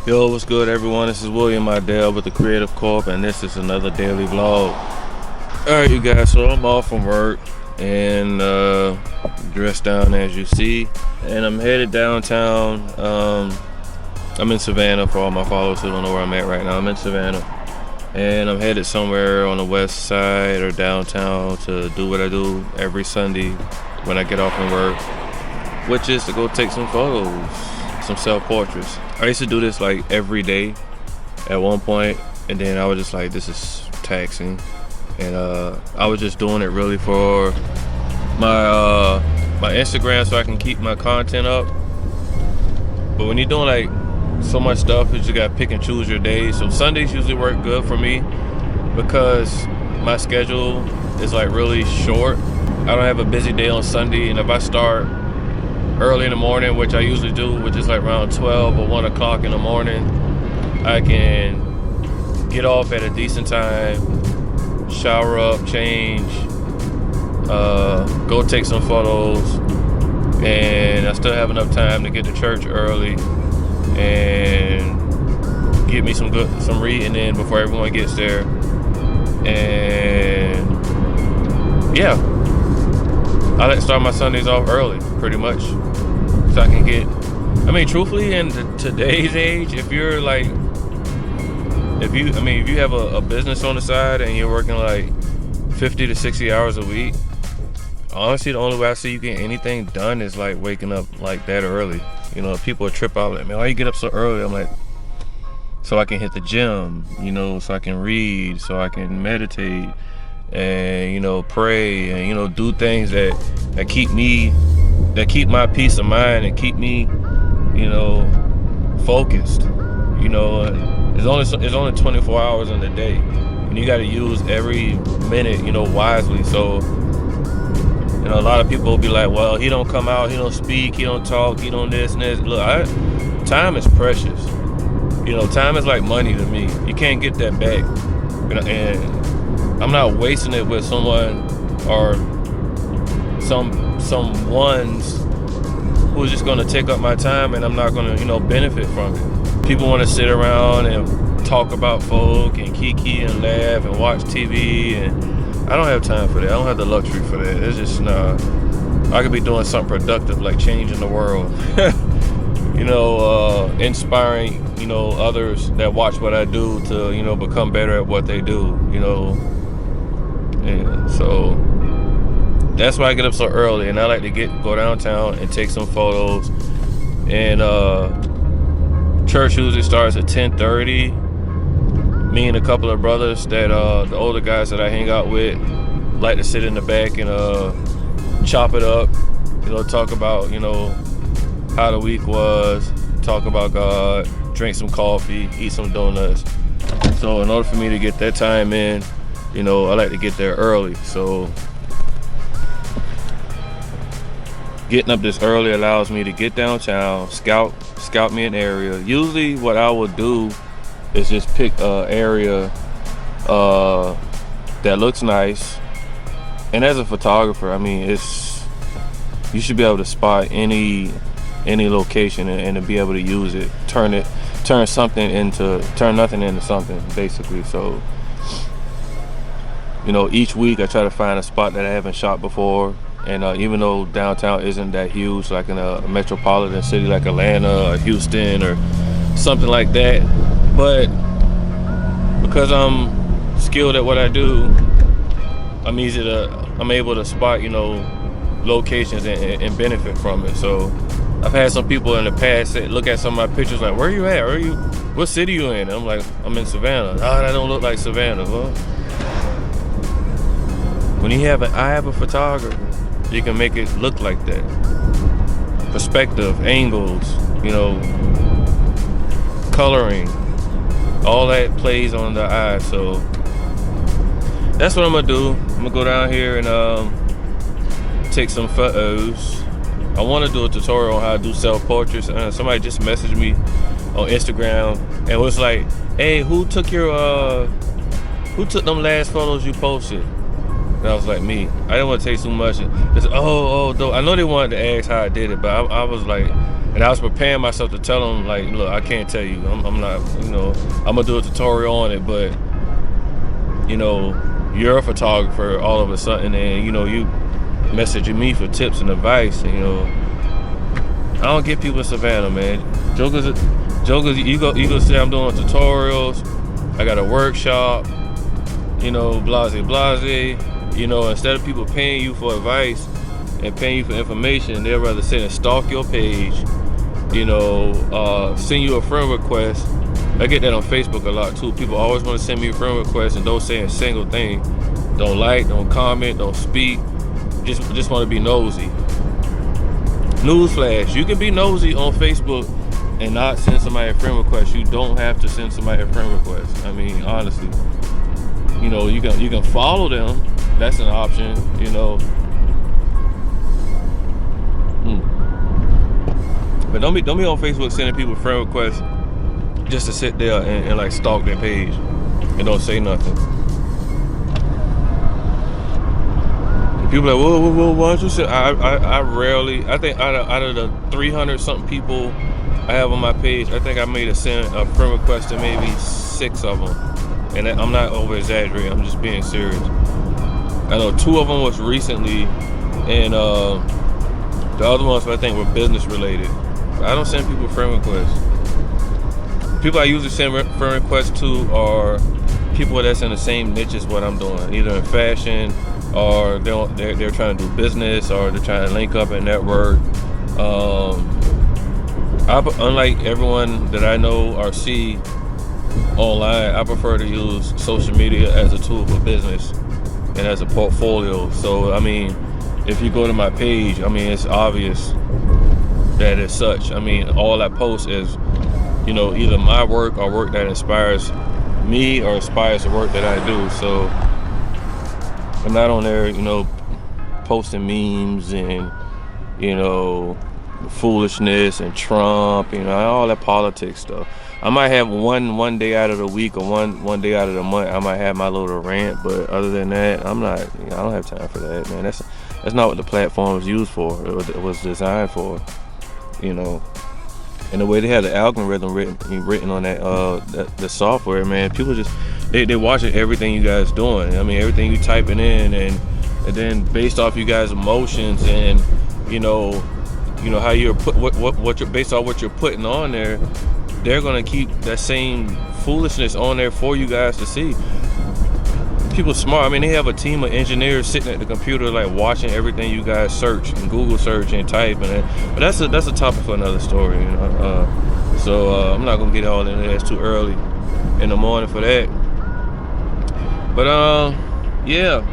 Yo, what's good everyone? This is William Idell with the Creative Corp, and this is another daily vlog. Alright you guys, so I'm off from work and dressed down as you see, and I'm headed downtown. I'm in Savannah for all my followers who don't know where I'm at right now. I'm in Savannah and I'm headed somewhere on the west side or downtown to do what I do every Sunday when I get off from work, which is to go take some photos, some self-portraits. I used to do this like every day at one point, and then I was just like, this is taxing, and I was just doing it really for my my Instagram so I can keep my content up. But when you're doing like so much stuff, you just gotta pick and choose your days. So Sundays usually work good for me because my schedule is like really short. I don't have a busy day on Sunday, and if I start early in the morning, which I usually do, which is like around 12 or 1 o'clock in the morning, I can get off at a decent time, shower up, change, go take some photos, and I still have enough time to get to church early and get me some reading in before everyone gets there. And yeah, I like to start my Sundays off early, pretty much, so I can get, I mean, truthfully, in today's age, if you're like, if you have a business on the side and you're working like 50 to 60 hours a week, honestly, the only way I see you get anything done is like waking up like that early. You know, people trip out like, man, why you get up so early? I'm like, so I can hit the gym, you know, so I can read, so I can meditate, and, you know, pray, and, you know, do things that keep my peace of mind and keep me, you know, focused. You know, it's only 24 hours in the day, and you got to use every minute, you know, wisely. So, you know, a lot of people will be like, well, he don't come out, he don't speak, he don't talk, he don't this and this. Look, time is precious. You know, time is like money to me. You can't get that back. You know, and I'm not wasting it with someone or someone's who's just gonna take up my time, and I'm not gonna, you know, benefit from it. People want to sit around and talk about folk and kiki and laugh and watch TV, and I don't have time for that. I don't have the luxury for that. It's just, I could be doing something productive like changing the world. You know, inspiring, you know, others that watch what I do to, you know, become better at what they do, you know. And so that's why I get up so early, and I like to go downtown and take some photos. And church usually starts at 10:30. Me and a couple of brothers that the older guys that I hang out with like to sit in the back and chop it up, you know, talk about, you know, how the week was, talk about God, drink some coffee, eat some donuts. So in order for me to get that time in, you know, I like to get there early. So getting up this early allows me to get downtown, scout me an area. Usually what I would do is just pick an area that looks nice. And as a photographer, I mean, you should be able to spot any location and to be able to use it, turn nothing into something, basically. So, you know, each week I try to find a spot that I haven't shot before. And even though downtown isn't that huge, like in a metropolitan city like Atlanta or Houston or something like that, but because I'm skilled at what I do, I'm able to spot, you know, locations and benefit from it. So I've had some people in the past say, look at some of my pictures like, where you at? What city you in? And I'm like, I'm in Savannah. Oh, that don't look like Savannah. Well, when you have an eye of a photographer, you can make it look like that. Perspective, angles, you know, coloring, all that plays on the eye. So that's what I'm gonna do. I'm gonna go down here and take some photos. I want to do a tutorial on how to do self-portraits. Somebody just messaged me on Instagram and was like, hey, who took them last photos you posted? And I was like, me. I didn't want to take too much. They said, oh, though. I know they wanted to ask how I did it, but I was like, And I was preparing myself to tell them, like, look, I can't tell you. I'm not, you know, I'm gonna do a tutorial on it, but, you know, you're a photographer all of a sudden, and, you know, you messaging me for tips and advice, and, you know, I don't get people in Savannah, man. Jokers, you go say I'm doing tutorials, I got a workshop, you know, blase. You know, instead of people paying you for advice and paying you for information, they'd rather sit and stalk your page, you know, send you a friend request. I get that on Facebook a lot too. People always want to send me a friend request and don't say a single thing. Don't like, don't comment, don't speak. Just want to be nosy. Newsflash, you can be nosy on Facebook and not send somebody a friend request. You don't have to send somebody a friend request. I mean, honestly, you know, you can follow them. That's an option, you know. But don't be on Facebook sending people friend requests just to sit there and like stalk their page and don't say nothing. And people are like, whoa, why don't you say? I rarely. I think out of the 300 something people I have on my page, I think I made send a friend request to maybe 6 of them. And I'm not over exaggerating. I'm just being serious. I know 2 of them was recently, and the other ones I think were business related. I don't send people friend requests. People I usually send friend requests to are people that's in the same niche as what I'm doing, either in fashion, or they're trying to do business, or they're trying to link up and network. Unlike everyone that I know or see online, I prefer to use social media as a tool for business and as a portfolio. So I mean, if you go to my page, I mean, it's obvious that it's such. I mean, all I post is, you know, either my work or work that inspires me or inspires the work that I do. So I'm not on there, you know, posting memes and, you know, foolishness and Trump, you know, all that politics stuff. I might have one day out of the week or one day out of the month, I might have my little rant, but other than that, I don't have time for that, man. That's not what the platform was used for. It was designed for, you know. And the way they have the algorithm written on that the software, man, people just they watching everything you guys doing. I mean, everything you typing in, and then based off you guys' emotions and you know how you're what you're based on what you're putting on there, they're gonna keep that same foolishness on there for you guys to see. People smart. I mean, they have a team of engineers sitting at the computer, like watching everything you guys search and Google search and type, but that's a topic for another story. You know? So I'm not gonna get all into that. It's too early in the morning for that. But yeah.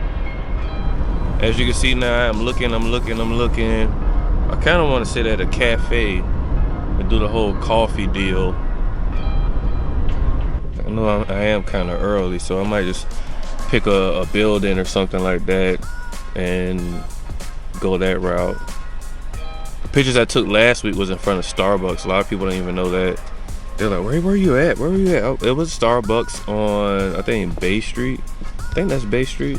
As you can see now, I'm looking. I kind of want to sit at a cafe and do the whole coffee deal. I know I am kind of early, so I might just pick a building or something like that and go that route. The pictures I took last week was in front of Starbucks. A lot of people don't even know that. They're like, where are you at? Oh, it was Starbucks on, I think, Bay Street. I think that's Bay Street.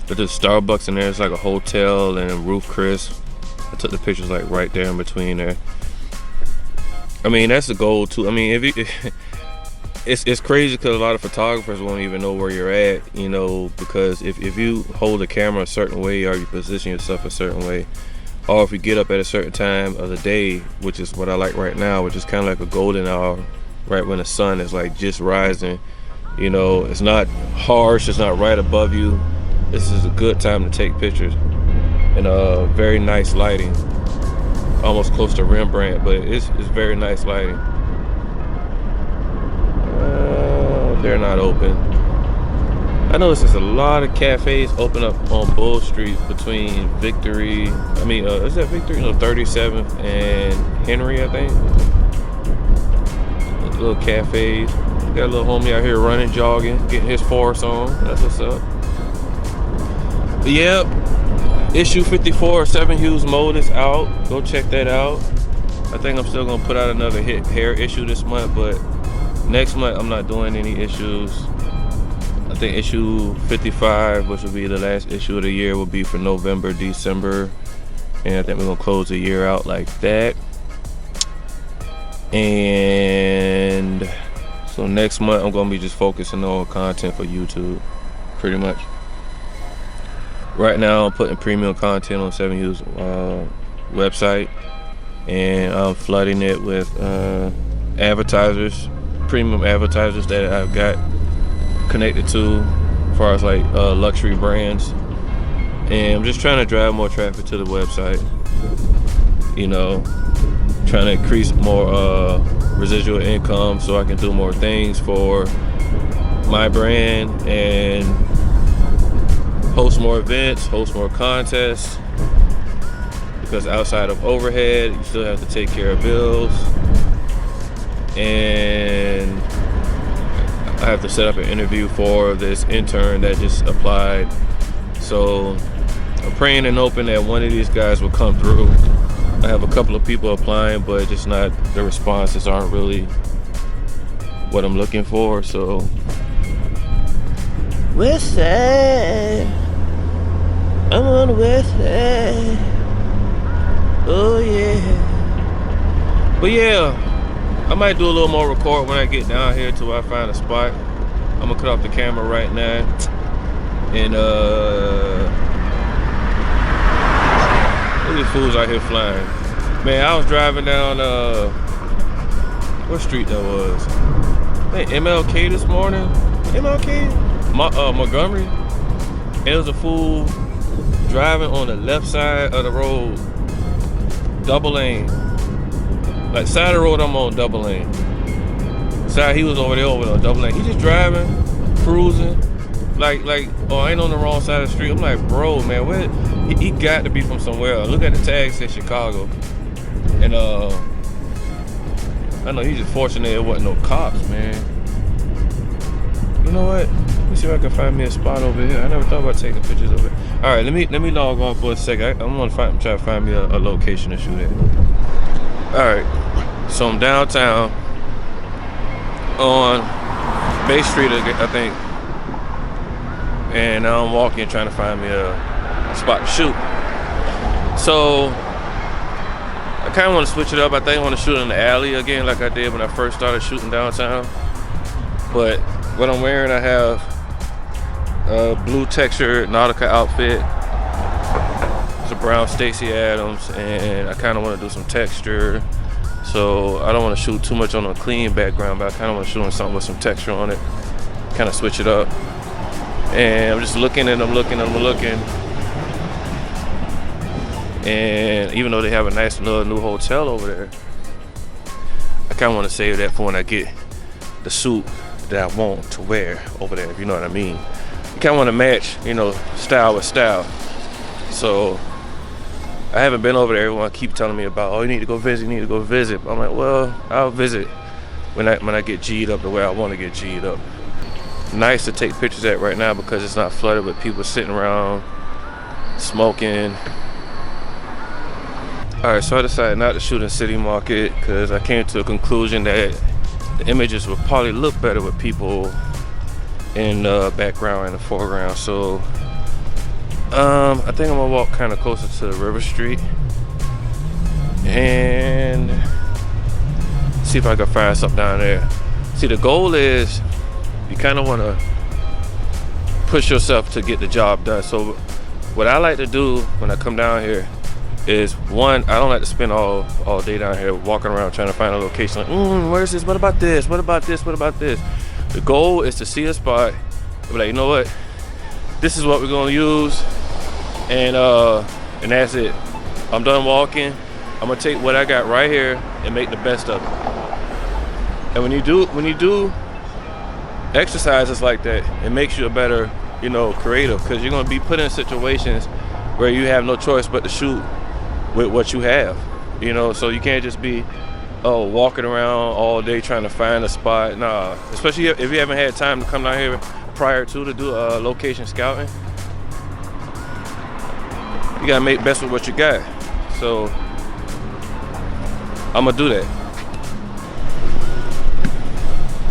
But there's Starbucks in there. It's like a hotel and Roof Chris. I took the pictures like right there in between there. I mean, that's the goal too. I mean, it's crazy because a lot of photographers won't even know where you're at, you know, because if you hold the camera a certain way or you position yourself a certain way, or if you get up at a certain time of the day, which is what I like right now, which is kind of like a golden hour, right when the sun is like just rising, you know, it's not harsh, it's not right above you. This is a good time to take pictures. And very nice lighting, almost close to Rembrandt, but it's very nice lighting. They're not open. I noticed there's a lot of cafes open up on Bull Street between Victory. Is that Victory? No, 37th and Henry, I think. Little cafes. Got a little homie out here running, jogging, getting his force on. That's what's up. But yeah, issue 54 7 Hues Mode is out. Go check that out. I think I'm still gonna put out another hair issue this month, but next month I'm not doing any issues. I think issue 55, which will be the last issue of the year, will be for November, December, and I think we're gonna close the year out like that. And so next month I'm gonna be just focusing on content for YouTube, pretty much. Right now I'm putting premium content on 7U's website, and I'm flooding it with advertisers, premium advertisers that I've got connected to as far as like luxury brands. And I'm just trying to drive more traffic to the website, you know, trying to increase more residual income so I can do more things for my brand and host more events, host more contests, because outside of overhead you still have to take care of bills, and I have to set up an interview for this intern that just applied. So I'm praying and hoping that one of these guys will come through. I have a couple of people applying, but just not, the responses aren't really what I'm looking for. So west side, I'm on the west side. Oh yeah. But yeah, I might do a little more record when I get down here till I find a spot. I'm gonna cut off the camera right now. And look at these fools out here flying. Man, I was driving down what street that was? I think MLK this morning. MLK? Montgomery. And there was a fool driving on the left side of the road, double lane. Like side of the road I'm on, double lane. Side he was over there on double lane. He just driving, cruising. Like, oh, I ain't on the wrong side of the street. I'm like, bro, man, where? He got to be from somewhere else. Look at the tag, said Chicago. And I know he's just fortunate there wasn't no cops, man. You know what? Let me see if I can find me a spot over here. I never thought about taking pictures of it. All right, let me log off for a second. I'm gonna try to find me a location to shoot at. All right, so I'm downtown on Bay Street, I think. And now I'm walking trying to find me a spot to shoot. So I kind of want to switch it up. I think I want to shoot in the alley again like I did when I first started shooting downtown. But what I'm wearing, I have a blue textured Nautica outfit. It's a brown Stacy Adams, and I kind of want to do some texture. So I don't want to shoot too much on a clean background, but I kind of want to shoot on something with some texture on it. Kind of switch it up. And I'm just looking and I'm looking. And even though they have a nice little new hotel over there, I kind of want to save that for when I get the suit that I want to wear over there, if you know what I mean. You kind of want to match, you know, style with style. So I haven't been over there. Everyone keep telling me about, oh, you need to go visit. I'm like, well, I'll visit when I get G'd up the way I want to get G'd up. Nice to take pictures at right now because it's not flooded with people sitting around smoking. Alright, so I decided not to shoot in City Market because I came to a conclusion that the images would probably look better with people in the background and the foreground. So I think I'm gonna walk kind of closer to River Street and see if I can find something down there. See, the goal is you kind of want to push yourself to get the job done. So what I like to do when I come down here is, one, I don't like to spend all day down here walking around trying to find a location. Like, where's this? What about this? What about this? What about this? The goal is to see a spot and be like, you know what? This is what we're gonna use, and that's it. I'm done walking. I'm gonna take what I got right here and make the best of it. And when you do exercises like that, it makes you a better, you know, creative, because you're going to be put in situations where you have no choice but to shoot with what you have, you know. So you can't just be walking around all day trying to find a spot. Nah, especially if you haven't had time to come down here prior to do location scouting. You gotta make best with what you got. So I'm gonna do that.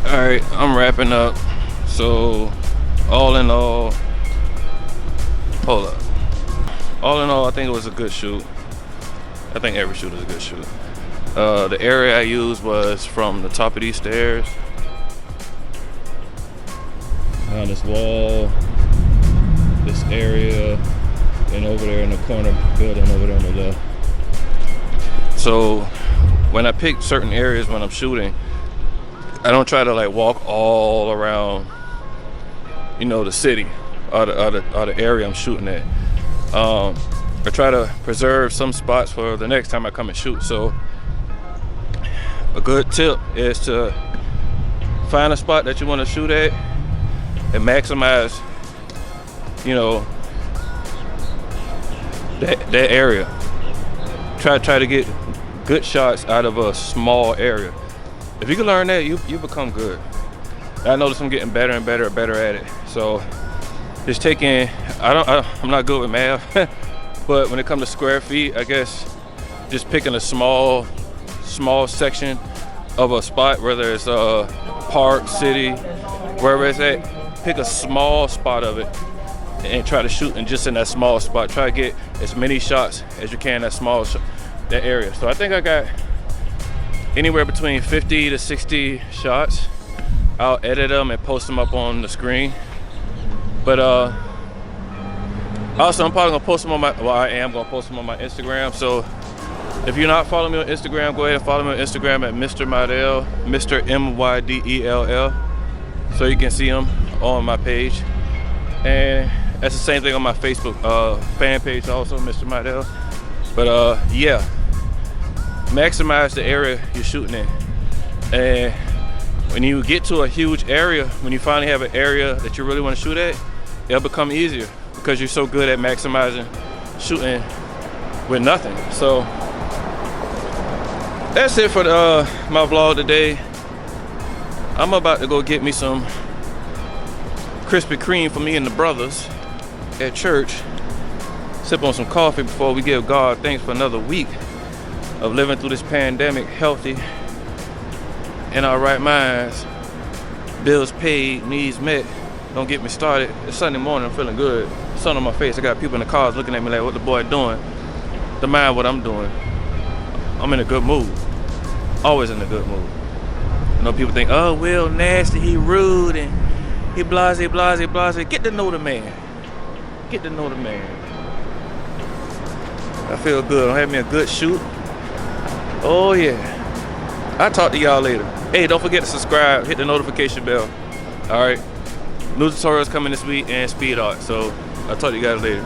All right, I'm wrapping up. So all in all, hold up. All in all, I think it was a good shoot. I think every shoot is a good shoot. The area I used was from the top of these stairs down this wall, this area, and over there in the corner building over there on the left. So when I pick certain areas when I'm shooting, I don't try to like walk all around, you know, the city or the area I'm shooting at. I try to preserve some spots for the next time I come and shoot. So a good tip is to find a spot that you want to shoot at and maximize, you know, that area. Try to get good shots out of a small area. If you can learn that, you become good. I notice I'm getting better and better at it. So just taking, I'm not good with math, but when it comes to square feet, I guess just picking a small section of a spot, whether it's a park, city, wherever it's at, pick a small spot of it and try to shoot in that small spot. Try to get as many shots as you can in that area. So I think I got anywhere between 50 to 60 shots. I'll edit them and post them up on the screen. But also I'm probably gonna post them on I am gonna post them on my Instagram. So if you're not following me on Instagram, go ahead and follow me on Instagram at Mr. Mydell, Mr. Mydell, so you can see them on my page. And that's the same thing on my Facebook fan page also, Mr. Mydell. But yeah, maximize the area you're shooting in. And when you get to a huge area, when you finally have an area that you really want to shoot at, it'll become easier because you're so good at maximizing shooting with nothing. So that's it for my vlog today. I'm about to go get me some Krispy Kreme for me and the brothers at church. Sip on some coffee before we give God thanks for another week of living through this pandemic healthy, in our right minds, bills paid, needs met. Don't get me started. It's Sunday morning, I'm feeling good. Sun on my face, I got people in the cars looking at me like, what the boy doing? Don't mind what I'm doing. I'm in a good mood. Always in a good mood. You know, people think, oh, Will nasty, he rude, and he blase. Get to know the man. Get to know the man. I feel good. I'm having me a good shoot. Oh yeah. I'll talk to y'all later. Hey, don't forget to subscribe, hit the notification bell. All right. New tutorials coming this week and speed art. So I'll talk to you guys later.